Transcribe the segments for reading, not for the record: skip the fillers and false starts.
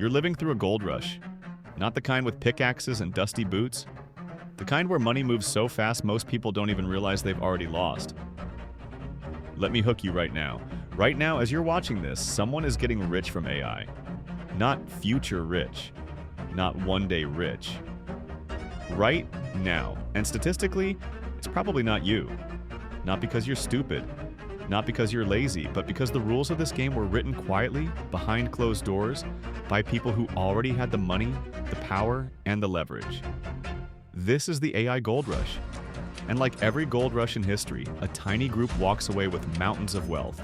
You're living through a gold rush. Not the kind with pickaxes and dusty boots. The kind where money moves so fast most people don't even realize they've already lost. Let me hook you right now. Right now, as you're watching this, someone is getting rich from AI. Not future rich. Not one day rich. Right now. And statistically, it's probably not you. Not because you're stupid. Not because you're lazy, but because the rules of this game were written quietly, behind closed doors, by people who already had the money, the power, and the leverage. This is the AI gold rush. And like every gold rush in history, a tiny group walks away with mountains of wealth,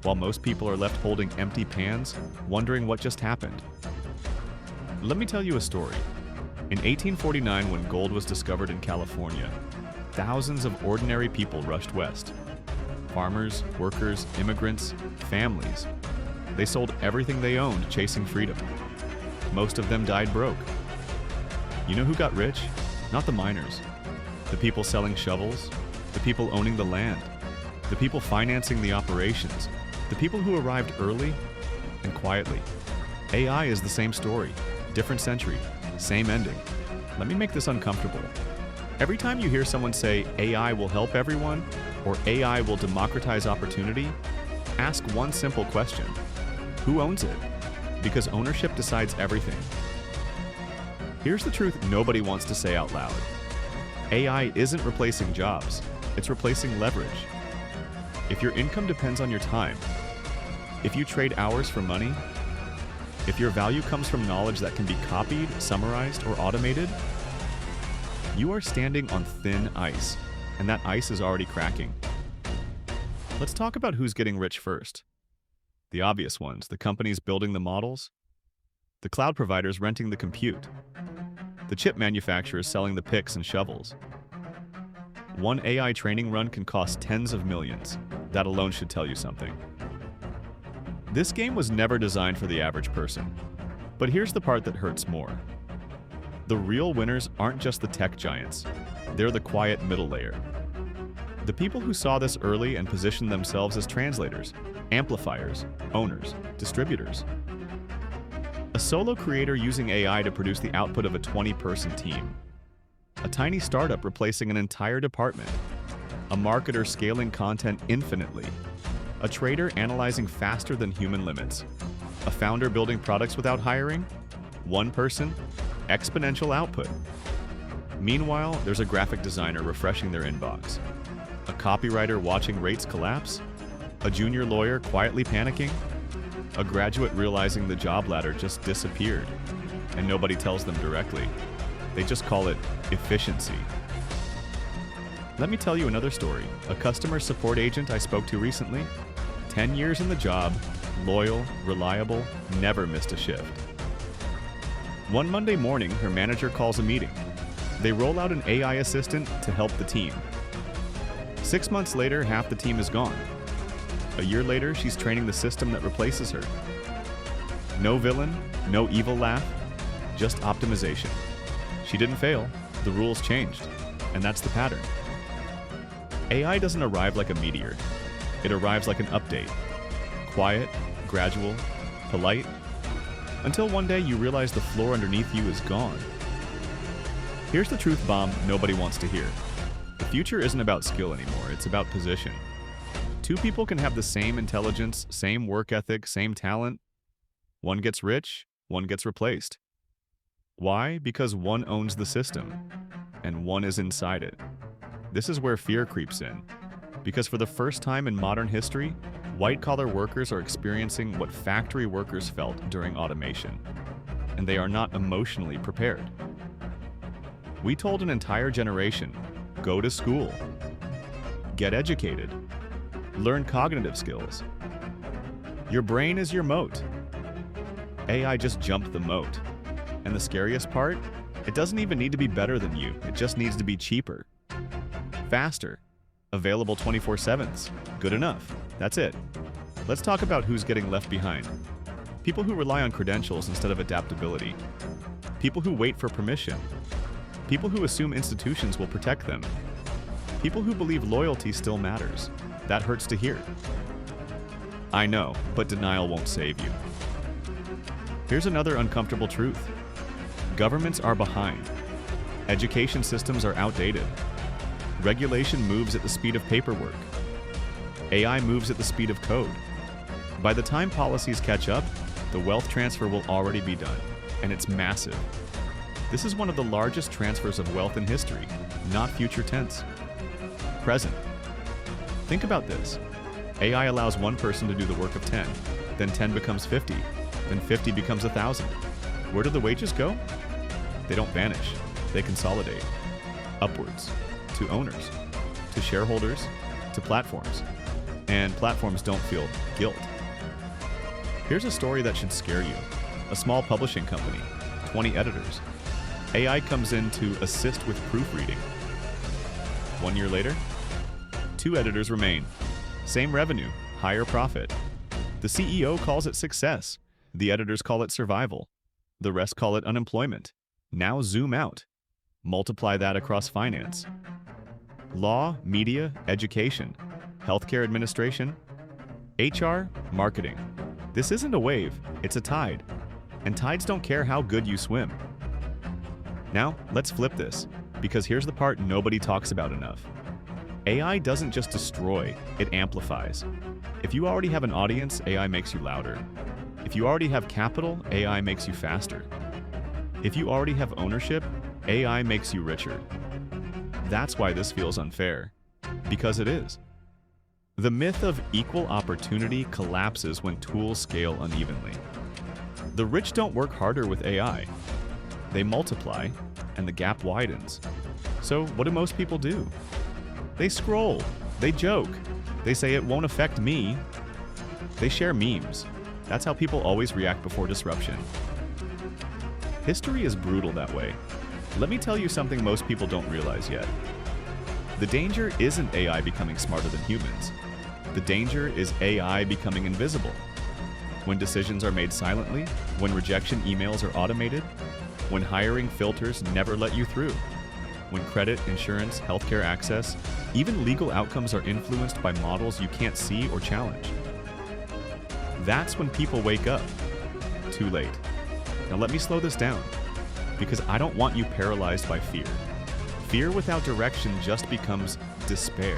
while most people are left holding empty pans, wondering what just happened. Let me tell you a story. In 1849, when gold was discovered in California, thousands of ordinary people rushed west. Farmers, workers, immigrants, families. They sold everything they owned chasing freedom. Most of them died broke. You know who got rich? Not the miners. The people selling shovels, the people owning the land, the people financing the operations, the people who arrived early and quietly. AI is the same story, different century, same ending. Let me make this uncomfortable. Every time you hear someone say AI will help everyone or AI will democratize opportunity, ask one simple question. Who owns it? Because ownership decides everything. Here's the truth nobody wants to say out loud. AI isn't replacing jobs, it's replacing leverage. If your income depends on your time, if you trade hours for money, if your value comes from knowledge that can be copied, summarized, or automated, you are standing on thin ice, and that ice is already cracking. Let's talk about who's getting rich first. The obvious ones, the companies building the models, the cloud providers renting the compute, the chip manufacturers selling the picks and shovels. One AI training run can cost tens of millions. That alone should tell you something. This game was never designed for the average person. But here's the part that hurts more. The real winners aren't just the tech giants. They're the quiet middle layer. The people who saw this early and positioned themselves as translators, amplifiers, owners, distributors. A solo creator using AI to produce the output of a 20-person team. A tiny startup replacing an entire department. A marketer scaling content infinitely. A trader analyzing faster than human limits. A founder building products without hiring. One person, exponential output. Meanwhile, there's a graphic designer refreshing their inbox. A copywriter watching rates collapse. A junior lawyer quietly panicking. A graduate realizing the job ladder just disappeared, and nobody tells them directly. They just call it efficiency. Let me tell you another story. A customer support agent I spoke to recently, 10 years in the job, loyal, reliable, never missed a shift. One Monday morning, her manager calls a meeting. They roll out an AI assistant to help the team. 6 months later, half the team is gone. A year later, she's training the system that replaces her. No villain, no evil laugh, just optimization. She didn't fail, the rules changed, and that's the pattern. AI doesn't arrive like a meteor. It arrives like an update. Quiet, gradual, polite, until one day you realize the floor underneath you is gone. Here's the truth bomb nobody wants to hear. The future isn't about skill anymore, it's about position. Two people can have the same intelligence, same work ethic, same talent. One gets rich, one gets replaced. Why? Because one owns the system, and one is inside it. This is where fear creeps in. Because for the first time in modern history, white-collar workers are experiencing what factory workers felt during automation, and they are not emotionally prepared. We told an entire generation, go to school, get educated, learn cognitive skills. Your brain is your moat. AI just jumped the moat. And the scariest part? It doesn't even need to be better than you. It just needs to be cheaper. Faster. Available 24/7. Good enough. That's it. Let's talk about who's getting left behind. People who rely on credentials instead of adaptability. People who wait for permission. People who assume institutions will protect them. People who believe loyalty still matters. That hurts to hear. I know, but denial won't save you. Here's another uncomfortable truth. Governments are behind. Education systems are outdated. Regulation moves at the speed of paperwork. AI moves at the speed of code. By the time policies catch up, the wealth transfer will already be done, and it's massive. This is one of the largest transfers of wealth in history, not future tense. Present. Think about this. AI allows one person to do the work of 10, then 10 becomes 50, then 50 becomes 1,000. Where do the wages go? They don't vanish, they consolidate. Upwards, to owners, to shareholders, to platforms. And platforms don't feel guilt. Here's a story that should scare you. A small publishing company, 20 editors. AI comes in to assist with proofreading. 1 year later, 2 editors remain. Same revenue, higher profit. The CEO calls it success. The editors call it survival. The rest call it unemployment. Now zoom out. Multiply that across finance. Law, media, education, healthcare administration, HR, marketing. This isn't a wave, it's a tide. And tides don't care how good you swim. Now, let's flip this, because here's the part nobody talks about enough. AI doesn't just destroy, it amplifies. If you already have an audience, AI makes you louder. If you already have capital, AI makes you faster. If you already have ownership, AI makes you richer. That's why this feels unfair. Because it is. The myth of equal opportunity collapses when tools scale unevenly. The rich don't work harder with AI. They multiply, and the gap widens. So what do most people do? They scroll, they joke, they say it won't affect me. They share memes. That's how people always react before disruption. History is brutal that way. Let me tell you something most people don't realize yet. The danger isn't AI becoming smarter than humans. The danger is AI becoming invisible. When decisions are made silently, when rejection emails are automated, when hiring filters never let you through, when credit, insurance, healthcare access, even legal outcomes are influenced by models you can't see or challenge. That's when people wake up. Too late. Now let me slow this down, because I don't want you paralyzed by fear. Fear without direction just becomes despair.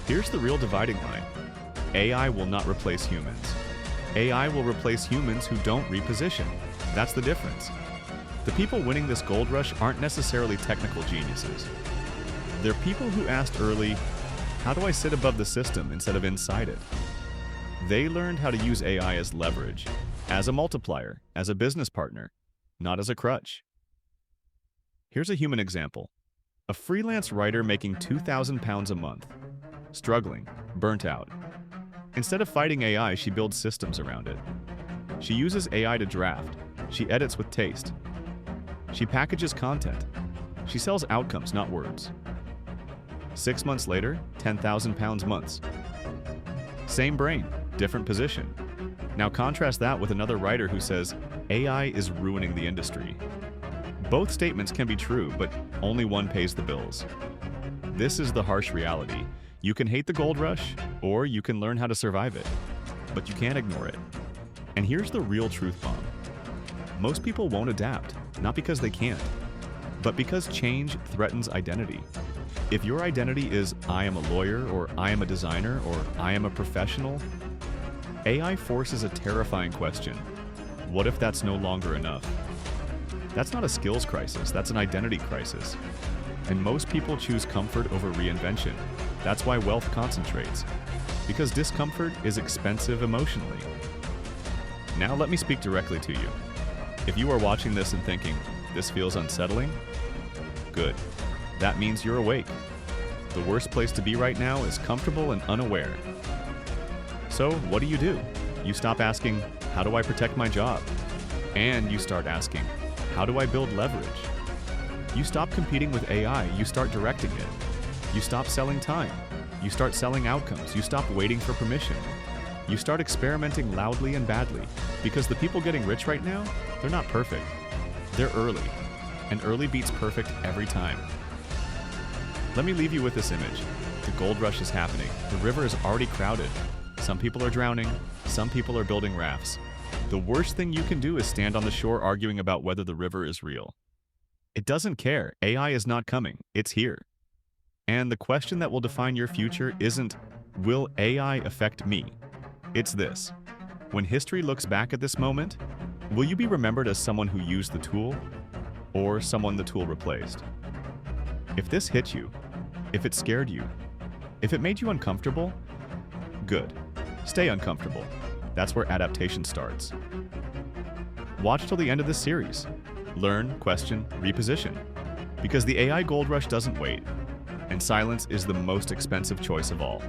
Here's the real dividing line. AI will not replace humans. AI will replace humans who don't reposition. That's the difference. The people winning this gold rush aren't necessarily technical geniuses. They're people who asked early, how do I sit above the system instead of inside it? They learned how to use AI as leverage, as a multiplier, as a business partner, not as a crutch. Here's a human example. A freelance writer making £2,000 a month. Struggling, burnt out. Instead of fighting AI, she builds systems around it. She uses AI to draft. She edits with taste. She packages content. She sells outcomes, not words. 6 months later, £10,000 months. Same brain, different position. Now contrast that with another writer who says, AI is ruining the industry. Both statements can be true, but only one pays the bills. This is the harsh reality. You can hate the gold rush, or you can learn how to survive it. But you can't ignore it. And here's the real truth bomb. Most people won't adapt, not because they can't, but because change threatens identity. If your identity is, I am a lawyer, or I am a designer, or I am a professional, AI forces a terrifying question. What if that's no longer enough? That's not a skills crisis, that's an identity crisis. And most people choose comfort over reinvention. That's why wealth concentrates. Because discomfort is expensive emotionally. Now let me speak directly to you. If you are watching this and thinking, this feels unsettling, good. That means you're awake. The worst place to be right now is comfortable and unaware. So what do? You stop asking, how do I protect my job? And you start asking, how do I build leverage? You stop competing with AI, you start directing it. You stop selling time. You start selling outcomes. You stop waiting for permission. You start experimenting loudly and badly. Because the people getting rich right now, they're not perfect. They're early. And early beats perfect every time. Let me leave you with this image. The gold rush is happening. The river is already crowded. Some people are drowning. Some people are building rafts. The worst thing you can do is stand on the shore arguing about whether the river is real. It doesn't care. AI is not coming. It's here. And the question that will define your future isn't, will AI affect me? It's this. When history looks back at this moment, will you be remembered as someone who used the tool or someone the tool replaced? If this hit you, if it scared you, if it made you uncomfortable, good. Stay uncomfortable. That's where adaptation starts. Watch till the end of this series. Learn, question, reposition. Because the AI gold rush doesn't wait, and silence is the most expensive choice of all.